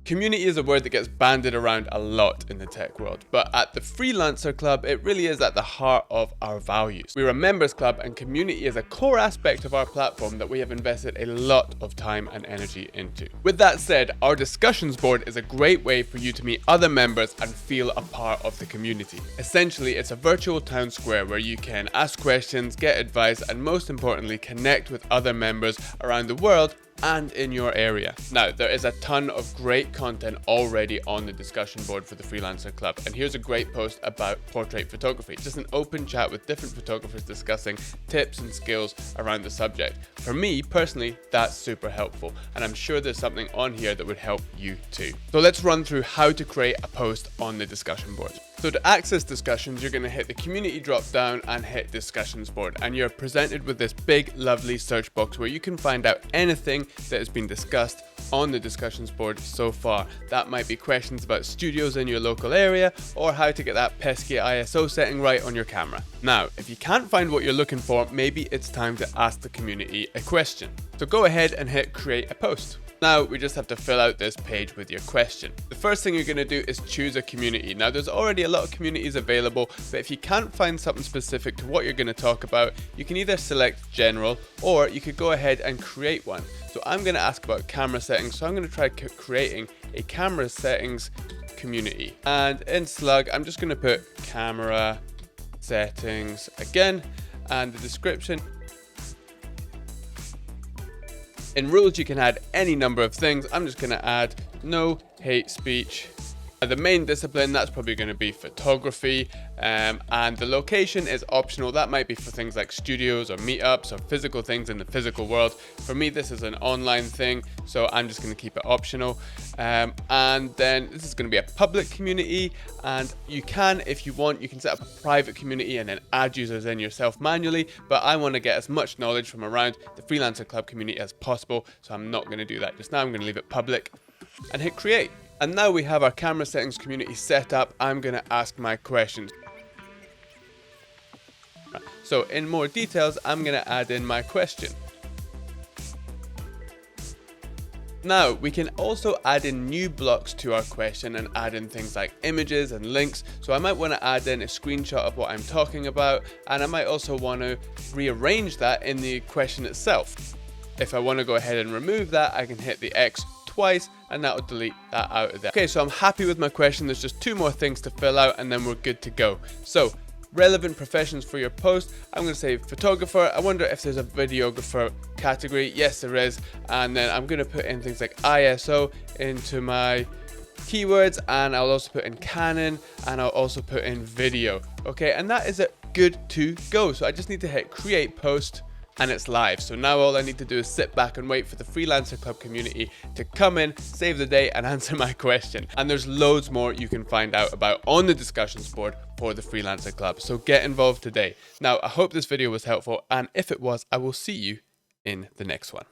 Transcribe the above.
Community is a word that gets bandied around a lot in the tech world, but at the Freelancer Club, it really is at the heart of our values. We're a members club, and community is a core aspect of our platform that we have invested a lot of time and energy into. With that said, our discussions board is a great way for you to meet other members and feel a part of the community. Essentially, it's a virtual town square where you can ask questions, get advice, and most importantly, connect with other members around the world and in your area. Now, there is a ton of great content already on the discussion board for the Freelancer Club, and here's a great post about portrait photography. Just an open chat with different photographers discussing tips and skills around the subject. For me, personally, that's super helpful, and I'm sure there's something on here that would help you too. So let's run through how to create a post on the discussion board. So to access discussions, you're going to hit the community drop down and hit discussions board, and you're presented with this big lovely search box where you can find out anything that has been discussed on the discussions board so far. That might be questions about studios in your local area, or how to get that pesky ISO setting right on your camera. Now, if you can't find what you're looking for, maybe it's time to ask the community a question. So go ahead and hit create a post. Now we just have to fill out this page with your question. The first thing you're going to do is choose a community. Now there's already a lot of communities available, but if you can't find something specific to what you're going to talk about, you can either select general, or you could go ahead and create one. So I'm going to ask about camera settings, so I'm going to try creating a camera settings community. And in slug, I'm just going to put camera settings again, and the description. In rules, you can add any number of things. I'm just going to add no hate speech. The main discipline, that's probably going to be photography, and the location is optional. That might be for things like studios or meetups or physical things in the physical world. For me, this is an online thing, so I'm just going to keep it optional. And then this is going to be a public community, and you can, if you want, you can set up a private community and then add users in yourself manually, but I want to get as much knowledge from around the Freelancer Club community as possible, so I'm not going to do that just now. I'm going to leave it public and hit create. And now we have our camera settings community set up. I'm going to ask my questions. So in more details, I'm going to add in my question. Now we can also add in new blocks to our question and add in things like images and links. So I might want to add in a screenshot of what I'm talking about, and I might also want to rearrange that in the question itself. If I want to go ahead and remove that, I can hit the X twice and that will delete that out of there. Okay, so I'm happy with my question. There's just 2 more things to fill out and then we're good to go. So relevant professions for your post, I'm going to say photographer. I wonder if there's a videographer category. Yes, there is. And then I'm going to put in things like ISO into my keywords, and I'll also put in Canon, and I'll also put in video. Okay, and that is it, good to go. So I just need to hit create post, and it's live. So now all I need to do is sit back and wait for the Freelancer Club community to come in, save the day, and answer my question. And there's loads more you can find out about on the discussions board for the Freelancer Club. So get involved today. Now, I hope this video was helpful, and if it was, I will see you in the next one.